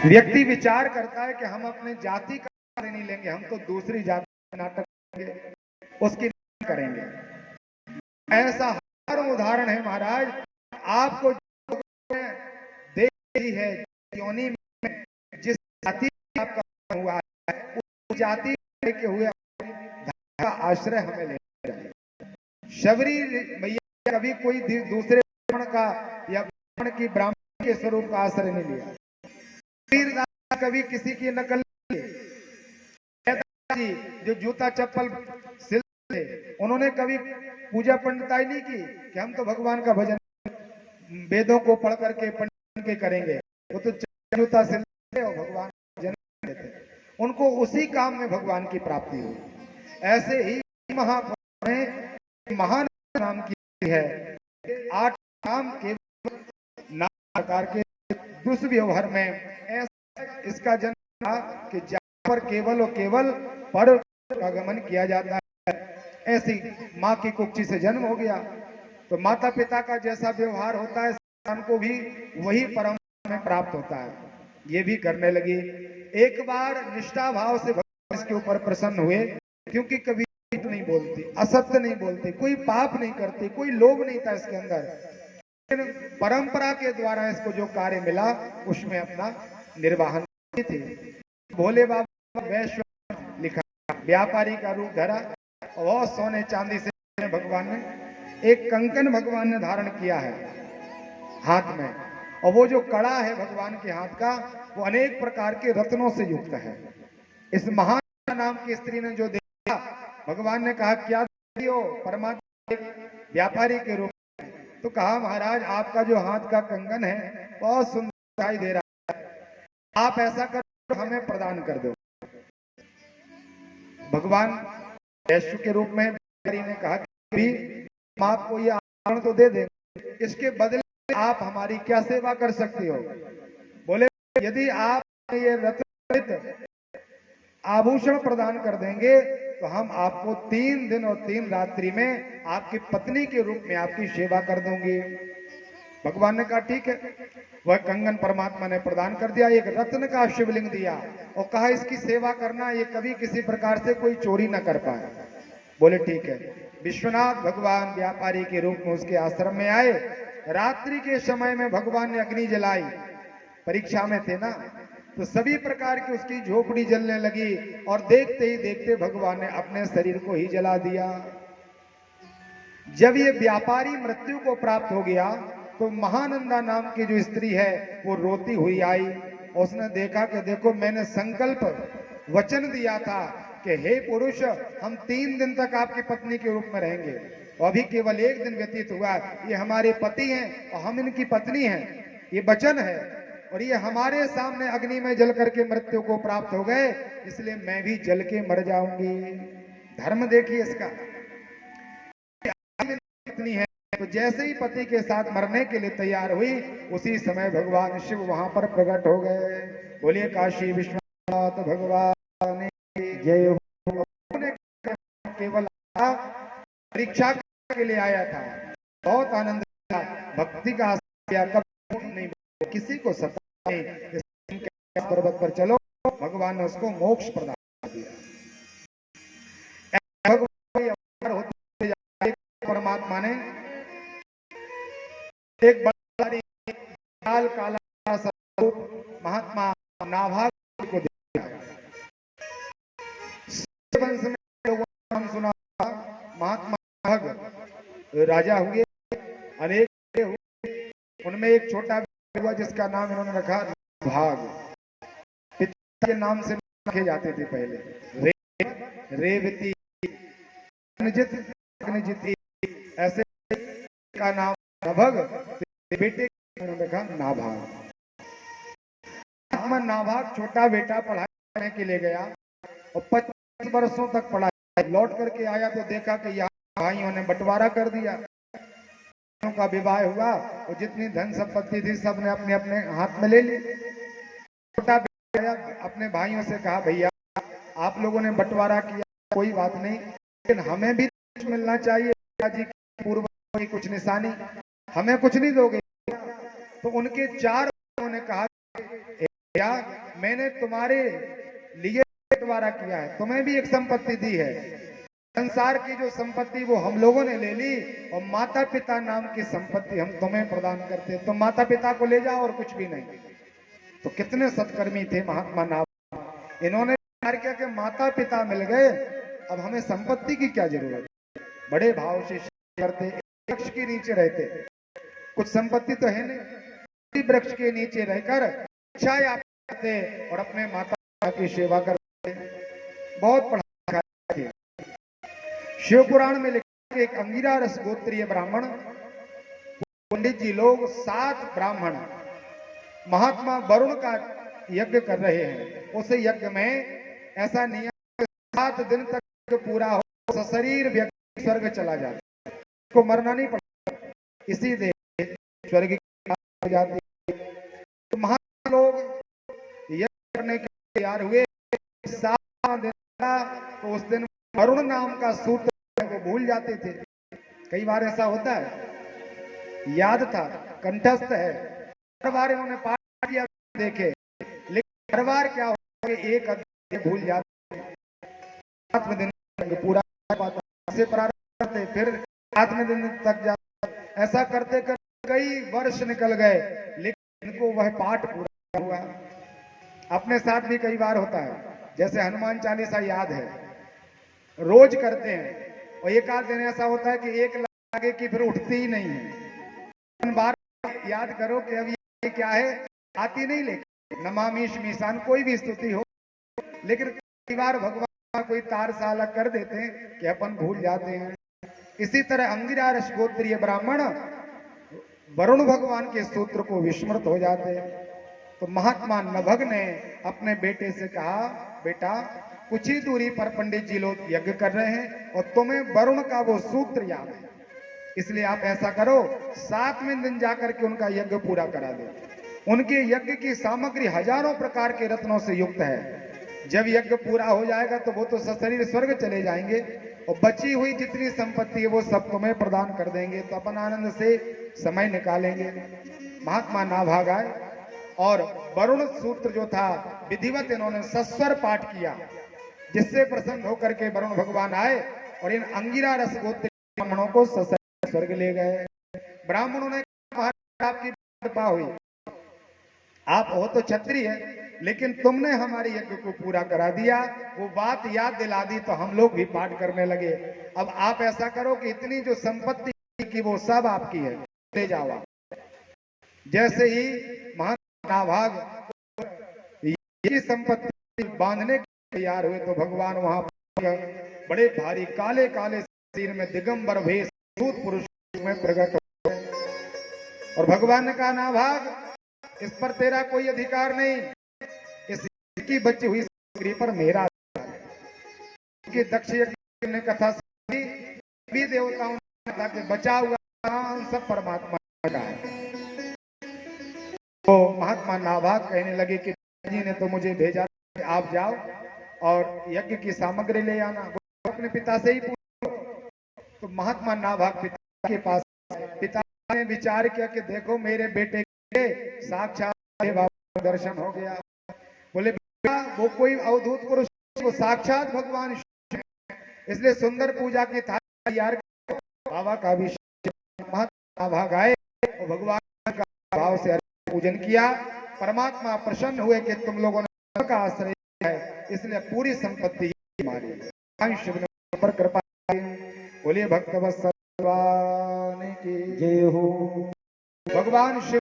व्यक्ति विचार करता है कि हम अपने जाति का नहीं लेंगे, हम तो दूसरी जाति का नाटक करेंगे, उसकी करेंगे। ऐसा हजारों उदाहरण है महाराज। आपको दे दी है योनि में जिस जाति आपका हुआ है उस जाति के हुए का आश्रय हमें लेना चाहिए। शबरी मैया कभी कोई दूसरे ब्राह्मण का या ब्राह्मण की ब्राह्मण के स्वरूप का आश्रय नहीं लिया। कबीरदास कभी किसी की नकल जी जो जूता चप्पल सिलते थे उन्होंने कभी पूजा पंडिताई नहीं की कि हम तो भगवान का भजन वेदों को पढ़ करके पंडित के करेंगे। वो तो जूता सिलते और भगवान का भजन देते, उनको उसी काम में भगवान की प्राप्ति हुई। ऐसे ही महापुरुष ने महान नाम की है 8 नाम के प्रकार के दुष्व्यवहार में ऐसा इसका जन्म था कि जहां पर केवल और केवल पर आगमन किया जाता है, ऐसी माँ की कुक्षी से जन्म हो गया तो माता पिता का जैसा व्यवहार होता है संतान को भी वही परंपरा में प्राप्त होता है। ये भी करने लगी। एक बार निष्ठा भाव से भगवान इसके ऊपर प्रसन्न हुए, क्योंकि कभी नहीं बोलती, असत्य नहीं बोलती, कोई पाप नहीं करती, कोई लोभ नहीं था इसके अंदर। परंपरा के द्वारा इसको जो कार्य मिला उसमें अपना निर्वाहन थी। भोले बाबा वैश्व लिखा, व्यापारी का रूप धरा और सोने चांदी से भगवान ने एक कंकन भगवान ने धारण किया है हाथ में, और वो जो कड़ा है भगवान के हाथ का वो अनेक प्रकार के रत्नों से युक्त है। इस महान नाम की स्त्री ने जो देखा, भगवान ने कहा क्या हो परमात्मा व्यापारी के रूप में, तो कहा महाराज आपका जो हाथ का कंगन है बहुत सुंदर दिखाई दे रहा है, आप ऐसा करो हमें प्रदान कर दो। भगवान वैश्य के रूप में ने कहा कि हम आपको ये आभूषण तो दे देंगे, इसके बदले आप हमारी क्या सेवा कर सकती हो। बोले यदि आप ये रत्न आभूषण प्रदान कर देंगे तो हम आपको 3 दिन और 3 रात्रि में आपकी पत्नी के रूप में आपकी सेवा कर दूंगी। भगवान ने कहा ठीक है। वह कंगन परमात्मा ने प्रदान कर दिया, एक रत्न का शिवलिंग दिया और कहा इसकी सेवा करना, ये कभी किसी प्रकार से कोई चोरी न कर पाए। बोले ठीक है। विश्वनाथ भगवान व्यापारी के रूप में उसके आश्रम में आए। रात्रि के समय में भगवान ने अग्नि जलाई, परीक्षा में थे ना, तो सभी प्रकार की उसकी झोपड़ी जलने लगी और देखते ही देखते भगवान ने अपने शरीर को ही जला दिया। जब ये व्यापारी मृत्यु को प्राप्त हो गया तो महानंदा नाम की जो स्त्री है वो रोती हुई आई और उसने देखा कि देखो मैंने संकल्प वचन दिया था कि हे पुरुष हम 3 दिन तक आपकी पत्नी के रूप में रहेंगे, और अभी केवल 1 दिन व्यतीत हुआ, ये हमारे पति हैं और हम इनकी पत्नी हैं, ये वचन है, और ये हमारे सामने अग्नि में जल करके मृत्यु को प्राप्त हो गए, इसलिए मैं भी जल के मर जाऊंगी। धर्म देखिए इसका, पत्नी है तो जैसे ही पति के साथ मरने के लिए तैयार हुई उसी समय भगवान शिव वहां पर प्रकट हो गए। बोलिए काशी विश्वनाथ भगवान जय हो। केवल परीक्षा के लिए आया था, बहुत आनंद था, भक्ति का कभी नहीं, किसी को सता नहीं, पर्वत पर चलो, भगवान ने उसको मोक्ष प्रदान कर दिया। परमात्मा ने एक बड़ा काला स्वरूप महात्मा नाभाग को दिया। वंश में लोगों ने नाम सुना, महात्मा नाभाग राजा हुए, अनेक हुए, उनमें एक छोटा हुआ जिसका नाम इन्होंने रखा नाभाग। पिता के नाम से रखे जाते थे पहले, रेवती, अग्निजित, ऐसे का नाम नाभाग, बेटे का रखा नाभाग। नाभाग छोटा बेटा पढ़ाई करने के लिए गया और 25 वर्षों तक पढ़ाई, लौट करके आया तो देखा कि यहाँ भाइयों ने बंटवारा कर दिया, का विवाह हुआ और जितनी धन संपत्ति थी सबने अपने अपने हाथ में ले ली। छोटा बेटा अपने भाइयों से कहा भैया आप लोगों ने बंटवारा किया कोई बात नहीं, लेकिन हमें भी कुछ मिलना चाहिए, जी पूर्व की कुछ निशानी, हमें कुछ नहीं दोगे। तो उनके 4 ने कहा या मैंने तुम्हारे लिए द्वारा किया है, तुम्हें भी एक संपत्ति दी है। संसार की जो संपत्ति वो हम लोगों ने ले ली और माता पिता नाम की संपत्ति हम तुम्हें प्रदान करते, तुम माता पिता को ले जाओ और कुछ भी नहीं। तो कितने सत्कर्मी थे महात्मा नाभाग, इन्होंने विचार किया कि माता पिता मिल गए, अब हमें संपत्ति की क्या जरूरत। बड़े भाव से करते, वृक्ष के नीचे रहते, कुछ संपत्ति तो है नहीं, वृक्ष के नीचे रहकर चाय आप करते और अपने माता पिता की सेवा करते। बहुत पढ़ा लिखा। शिव पुराण में लिखा एक अंगिरा रस गोत्रीय ब्राह्मण, पंडित जी लोग 7 ब्राह्मण महात्मा वरुण का यज्ञ कर रहे हैं। उस यज्ञ में ऐसा नियम 7 दिन तक पूरा हो सशरीर व्यक्ति स्वर्ग चला जाता, को मरना नहीं पड़ता, इसी देह स्वर्ग की जाती। तो महात्मा लोग यज्ञ करने के तैयार हुए, 7 दिन तो उस दिन वरुण नाम का सूत्र को भूल जाते थे। कई बार ऐसा होता है, याद था, कंठस्थ है, हर बार इन्होंने पाठ किया देखे, लेकिन हर बार क्या होता है, एक अध्याय भूल जाते, 7वें दिन पूरा से प्रारंभ करते, फिर 7वें दिन तक जाते, ऐसा करते करते कई वर्ष निकल गए, लेकिन इनको वह पाठ पूरा हुआ। अपने साथ भी कई बार होता है, जैसे हनुमान चालीसा याद है, रोज करते हैं और एक आध दिन ऐसा होता है कि एक लागे की फिर उठती ही नहीं है। बार याद करो कि अभी क्या है, आती नहीं, लेकिन नमामीश मीशान कोई भी स्तुति हो, लेकिन कई बार भगवान कोई तार सा अलग कर देते हैं कि अपन भूल जाते हैं। इसी तरह अंगिरा रस गोत्रीय ब्राह्मण वरुण भगवान के सूत्र को विस्मृत हो जाते हैं। तो महात्मा नभग ने अपने बेटे से कहा, बेटा कुछ ही दूरी पर पंडित जी लोग यज्ञ कर रहे हैं और तुम्हें वरुण का वो सूत्र याद है, इसलिए आप ऐसा करो 7वें दिन जाकर के उनका यज्ञ पूरा करा दो। उनके यज्ञ की सामग्री हजारों प्रकार के रत्नों से युक्त है। जब यज्ञ पूरा हो जाएगा तो वो तो सशरीर स्वर्ग चले जाएंगे और बची हुई जितनी संपत्ति है वो सब तुम्हें प्रदान कर देंगे, तो अपन आनंद से समय निकालेंगे। महात्मा नाभाग आए और वरुण सूत्र जो था विधिवत इन्होंने सस्वर पाठ किया, जिससे प्रसन्न होकर के वरुण भगवान आए और इन अंगिरा रस गोत्र ब्राह्मणों को सशरीर स्वर्ग ले गए। ब्राह्मणों ने आपकी कृपा हुई, आप हो तो क्षत्रिय लेकिन तुमने हमारे यज्ञ को पूरा करा दिया, वो बात याद दिला दी तो हम लोग भी पाठ करने लगे। अब आप ऐसा करो कि इतनी जो संपत्ति की वो सब आपकी है, ले जाओ। जैसे ही महात्मा नाभाग ये संपत्ति बांधने के तैयार हुए तो भगवान वहां बड़े भारी काले काले शरीर में दिगंबर भेष सूत पुरुष में प्रकट हो गए और भगवान ने कहा, नाभाग इस पर तेरा कोई अधिकार नहीं, इसकी बची हुई सामग्री पर मेरा अधिकार है। दक्ष यज्ञ ने कथा सुनी, भी देवताओं ने कहा कि बचा हुआ सब परमात्मा का है। तो महात्मा नाभाग कहने लगे कि जी ने तो मुझे भेजा कि आप जाओ और यज्ञ की सामग्री ले आना, वो अपने पिता से ही पूछो। तो महात्मा नाभाग पिता के पास, पिता ने विचार किया कि देखो मेरे बेटे के साक्षात दर्शन हो गया। बोले वो कोई अवधूत पुरुष, वो साक्षात भगवान, इसलिए सुंदर पूजा की थाली तैयार बाबा का भी। महात्मा नाभाग आए और भगवान का भाव से पूजन किया। परमात्मा प्रसन्न हुए कि तुम लोगों ने का आश्रय है, इसलिए पूरी संपत्ति हमारी। शिव ने पर कृपा, बोलिए भक्तवत्सल भगवान की जय हो। भगवान शिव